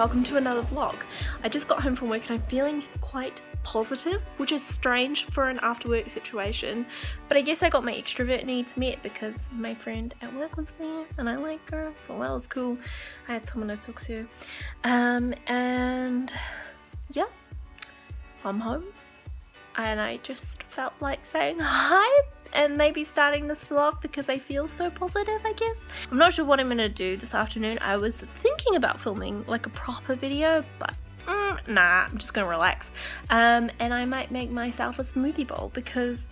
welcome to another vlog. I just got home from work and I'm feeling quite positive, which is strange for an after work situation, but I guess I got my extrovert needs met because my friend at work was there and I like her, so that was cool. I had someone to talk to, and yeah, I'm home and I just felt like saying hi and maybe starting this vlog because I feel so positive, I guess. I'm not sure what I'm gonna do this afternoon. I was thinking about filming like a proper video, but nah, I'm just gonna relax. And I might make myself a smoothie bowl because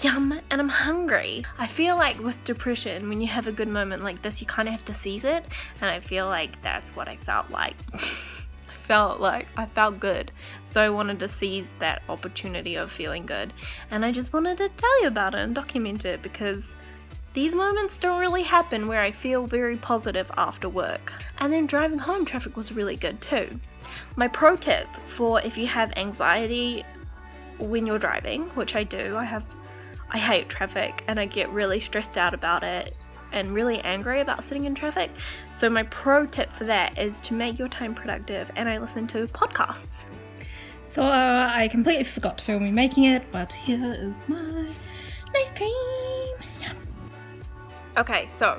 yum, and I'm hungry. I feel like with depression, when you have a good moment like this, you kind of have to seize it, and I feel like that's what I felt like. I felt good, so I wanted to seize that opportunity of feeling good, and I just wanted to tell you about it and document it because these moments don't really happen where I feel very positive after work. And then driving home, traffic was really good too. My pro tip for if you have anxiety when you're driving, which I do, I hate traffic and I get really stressed out about it and really angry about sitting in traffic. So my pro tip for that is to make your time productive, and I listen to podcasts. So I completely forgot to film me making it, but here is my ice cream. Yeah. Okay, so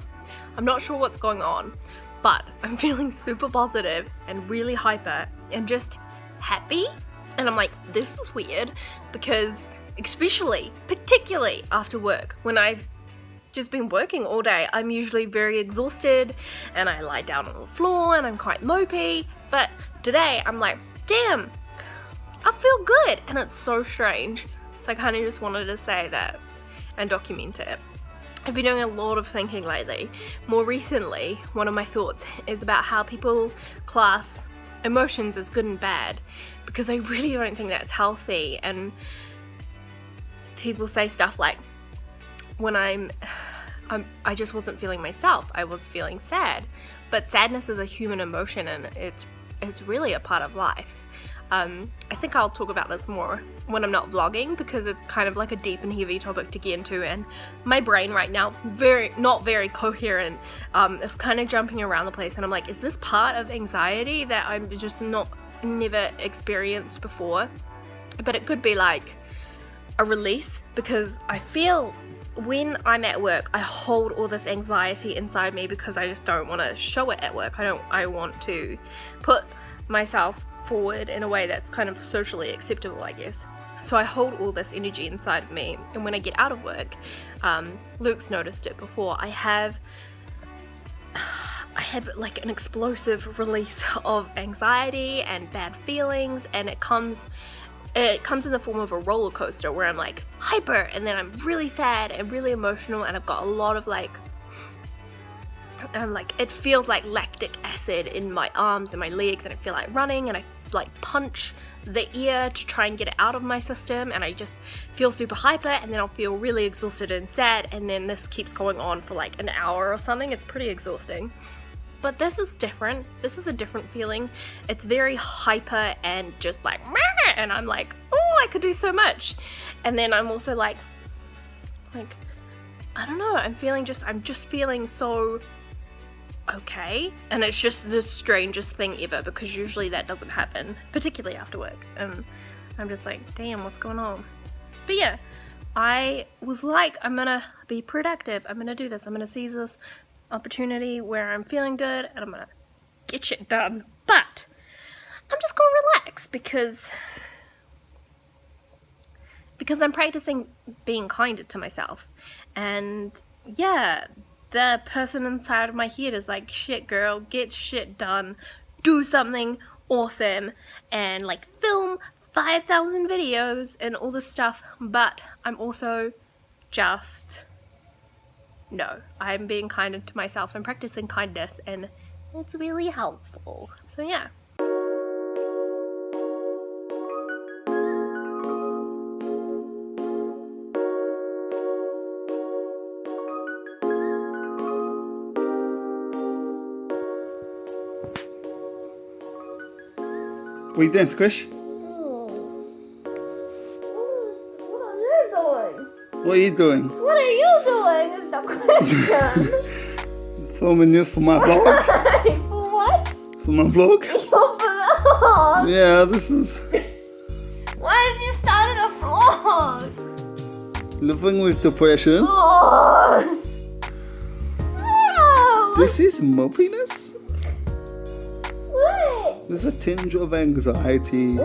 I'm not sure what's going on, but I'm feeling super positive and really hyper and just happy. And I'm like, this is weird because particularly after work, when I've just been working all day, I'm usually very exhausted and I lie down on the floor and I'm quite mopey. But today I'm like, damn, I feel good, and it's so strange. So I kind of just wanted to say that and document it. I've been doing a lot of thinking lately. More recently, one of my thoughts is about how people class emotions as good and bad, because I really don't think that's healthy. And people say stuff like, when I just wasn't feeling myself, I was feeling sad. But sadness is a human emotion, and it's really a part of life. I think I'll talk about this more when I'm not vlogging, because it's kind of like a deep and heavy topic to get into, and my brain right now is not very coherent. It's kind of jumping around the place, and I'm like, is this part of anxiety that I'm just never experienced before? But it could be like a release, because I feel when I'm at work, I hold all this anxiety inside me because I just don't want to show it at work. I want to put myself forward in a way that's kind of socially acceptable, I guess. So I hold all this energy inside of me, and when I get out of work, Luke's noticed it before, I have like an explosive release of anxiety and bad feelings, and it comes in the form of a roller coaster where I'm like hyper, and then I'm really sad and really emotional, and I've got a lot of it feels like lactic acid in my arms and my legs, and I feel like running, and I like punch the air to try and get it out of my system, and I just feel super hyper, and then I'll feel really exhausted and sad, and then this keeps going on for like an hour or something. It's pretty exhausting. But this is different. This is a different feeling. It's very hyper and just like, and I'm like, oh, I could do so much. And then I'm also like, I don't know, I'm just feeling so okay. And it's just the strangest thing ever, because usually that doesn't happen, particularly after work. And I'm just like, damn, what's going on? But yeah, I was like, I'm gonna be productive. I'm gonna do this. I'm gonna seize this opportunity where I'm feeling good, and I'm gonna get shit done. But I'm just gonna relax because I'm practicing being kinder to myself. And yeah, the person inside of my head is like, shit girl, get shit done, do something awesome, and like film 5,000 videos and all this stuff. But I'm also just, no, I'm being kinder to myself and practicing kindness, and it's really helpful. So yeah. What are you doing, Squish? What are you doing? What are you doing is the question. Filming you for my vlog. For what? For my vlog? Your vlog? Yeah, this is Why did you start a vlog? living with depression. Oh. No. This is mopiness What? with a tinge of anxiety.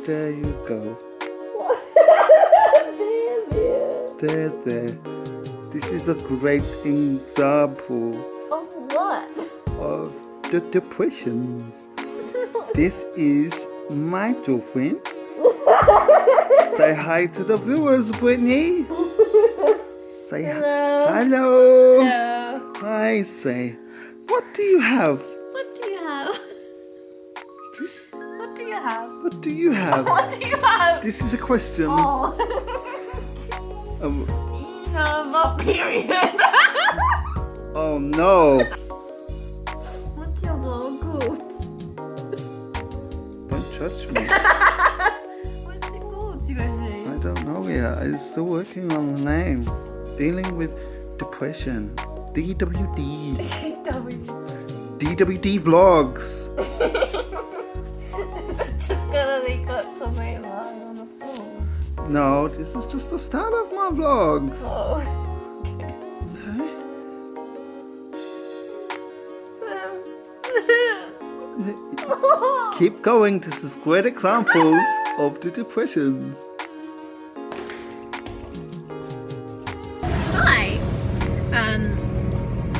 There you go. There. This is a great example Of what? of the depressions. This is my girlfriend. Say hi to the viewers, Britney. Say Hello. hello. No. Hi, say. What do you have? What do you have? What do you have? What do you have? What do you have? This is a question. Oh. Um, You have a period. oh no. What's your vlog called? Don't judge me. What's it called, seriously? I don't know yet. I'm still working on the name. Dealing with depression. DWD. DWD vlogs. Just gonna they got something lying on the floor. No, this is just the start of my vlogs. Oh. Okay. Keep going. This is great examples of the depressions. Hi.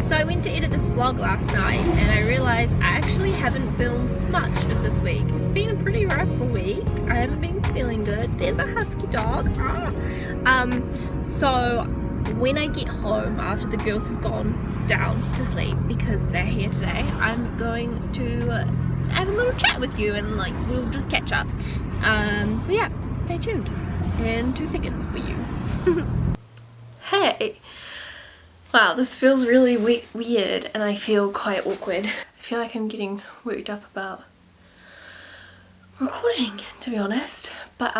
So I went to edit this vlog last night and I realised I actually haven't filmed much of this week. It's been a pretty rough week. I haven't been feeling good. There's a husky dog. So when I get home after the girls have gone down to sleep because they're here today, I'm going to have a little chat with you and like we'll just catch up. So yeah, stay tuned in 2 seconds for you. Hey. Wow, this feels really weird and I feel quite awkward. I feel like I'm getting worked up about recording, to be honest. But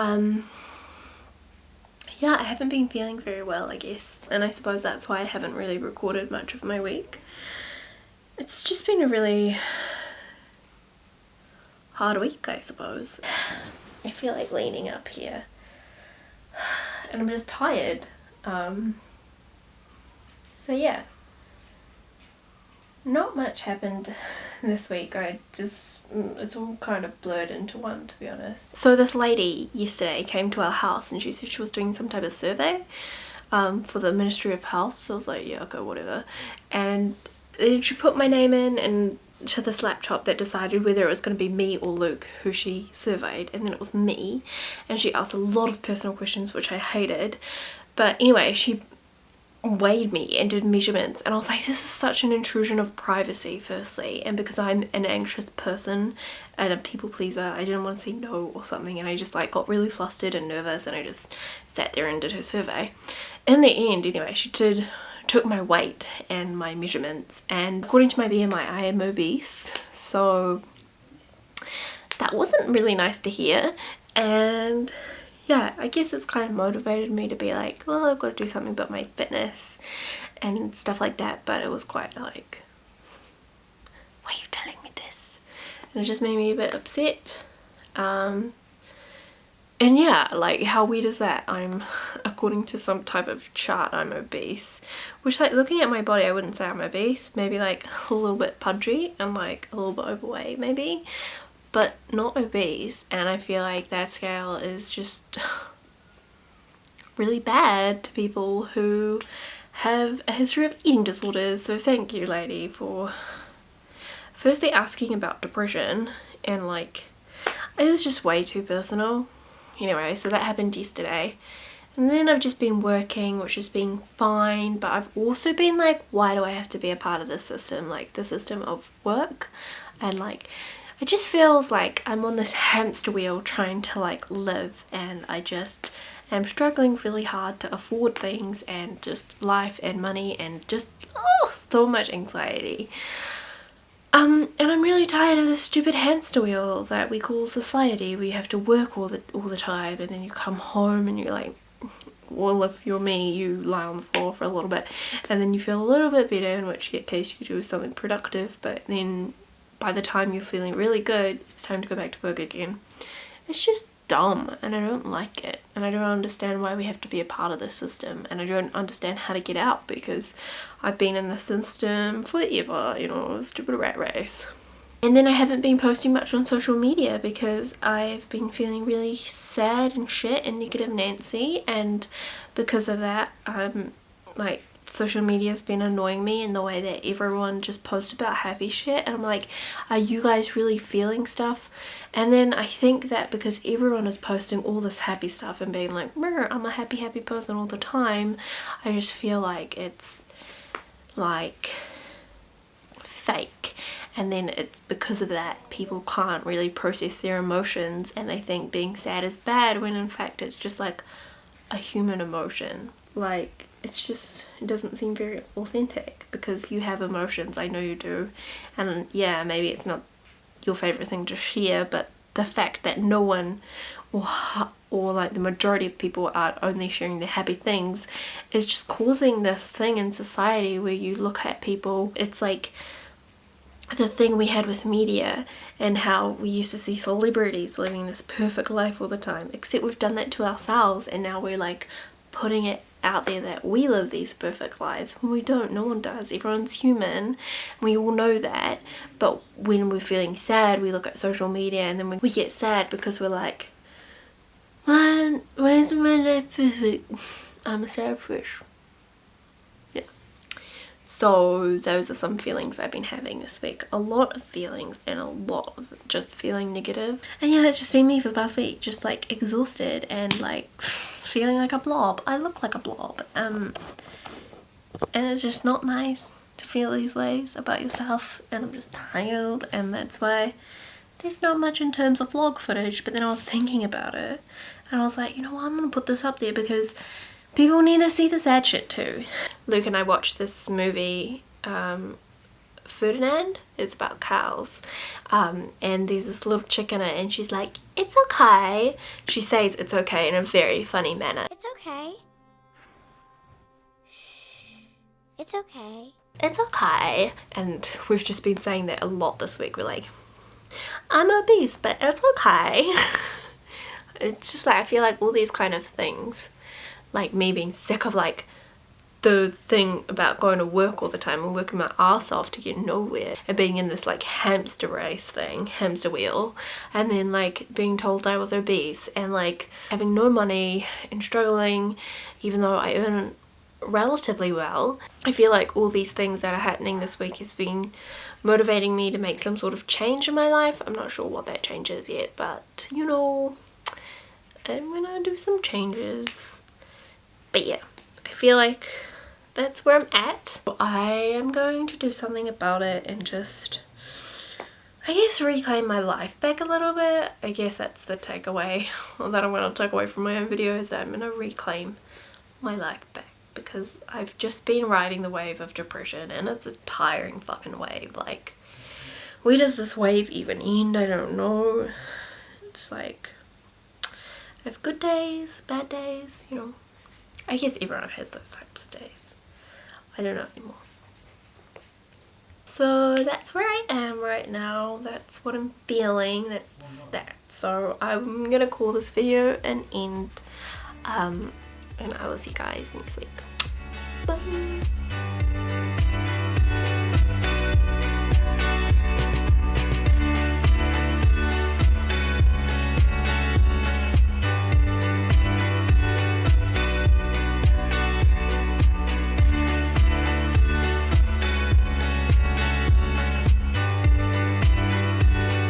yeah, I haven't been feeling very well, I guess. And I suppose that's why I haven't really recorded much of my week. It's just been a really hard week, I suppose. I feel like leaning up here. And I'm just tired. So yeah, not much happened this week. It's all kind of blurred into one, to be honest. So this lady yesterday came to our house and she said she was doing some type of survey for the Ministry of Health. So I was like, yeah, okay, whatever. And then she put my name in and to this laptop that decided whether it was going to be me or Luke who she surveyed, and then it was me, and she asked a lot of personal questions which I hated. But anyway, she weighed me and did measurements and I was like, this is such an intrusion of privacy, firstly, and because I'm an anxious person and a people pleaser, I didn't want to say no or something, and I just like got really flustered and nervous and I just sat there and did her survey. In the end, anyway, she took my weight and my measurements, and according to my BMI I am obese, so that wasn't really nice to hear. And yeah, I guess it's kind of motivated me to be like, well, I've got to do something about my fitness and stuff like that. But it was quite like, why are you telling me this? And it just made me a bit upset. And yeah, like how weird is that? I'm, according to some type of chart, I'm obese. Which, like, looking at my body, I wouldn't say I'm obese. Maybe like a little bit pudgy and like a little bit overweight maybe, but not obese. And I feel like that scale is just really bad to people who have a history of eating disorders. So thank you, lady, for firstly asking about depression, and like it was just way too personal. Anyway, so that happened yesterday, and then I've just been working, which has been fine, but I've also been like, why do I have to be a part of this system, like the system of work? And like it just feels like I'm on this hamster wheel trying to like live, and I just am struggling really hard to afford things and just life and money and just so much anxiety. And I'm really tired of this stupid hamster wheel that we call society, where you have to work all the time, and then you come home and you're like well, if you're me, you lie on the floor for a little bit and then you feel a little bit better, in which case you do something productive, but then by the time you're feeling really good, it's time to go back to work again. It's just dumb, and I don't like it, and I don't understand why we have to be a part of this system, and I don't understand how to get out, because I've been in the system forever, you know, stupid rat race. And then I haven't been posting much on social media because I've been feeling really sad and shit and negative Nancy, and because of that, like, social media has been annoying me in the way that everyone just posts about happy shit, and I'm like, are you guys really feeling stuff? And then I think that because everyone is posting all this happy stuff and being like, I'm a happy person all the time, I just feel like it's like fake. And then it's because of that people can't really process their emotions, and they think being sad is bad, when in fact it's just like a human emotion. Like, it's just, it doesn't seem very authentic, because you have emotions, I know you do, and yeah, maybe it's not your favorite thing to share, but the fact that no one or like the majority of people are only sharing their happy things is just causing this thing in society where you look at people, it's like the thing we had with media and how we used to see celebrities living this perfect life all the time, except we've done that to ourselves, and now we're like putting it out there that we live these perfect lives when we don't. No one does. Everyone's human, we all know that, but when we're feeling sad we look at social media and then we get sad because we're like, where's my life perfect? I'm a sad fish. Yeah. So those are some feelings I've been having this week. A lot of feelings, and a lot of just feeling negative. And yeah, that's just been me for the past week, just like exhausted and like feeling like a blob. I look like a blob, and it's just not nice to feel these ways about yourself, and I'm just tired, and that's why there's not much in terms of vlog footage. But then I was thinking about it and I was like, you know what, I'm gonna put this up there because people need to see the sad shit too. Luke and I watched this movie, Ferdinand. It's about cows, and there's this little chick in it, and she's like, it's okay. She says it's okay in a very funny manner. It's okay. It's okay. It's okay. And we've just been saying that a lot this week. We're like, I'm obese, but it's okay. It's just like, I feel like all these kind of things, like me being sick of like the thing about going to work all the time and working my ass off to get nowhere, and being in this like hamster race thing, hamster wheel, and then like being told I was obese, and like having no money and struggling even though I earn relatively well. I feel like all these things that are happening this week has been motivating me to make some sort of change in my life. I'm not sure what that change is yet, but you know, I'm gonna do some changes. But yeah, I feel like that's where I'm at. I am going to do something about it and just, I guess, reclaim my life back a little bit. I guess that's the takeaway that I'm going to take away from my own video, is that I'm going to reclaim my life back, because I've just been riding the wave of depression, and it's a tiring fucking wave. Like, where does this wave even end? I don't know. It's like, I have good days, bad days, you know. I guess everyone has those types of days. I don't know anymore. So that's where I am right now. That's what I'm feeling. That's that. So I'm gonna call this video an end. And I will see you guys next week. Bye.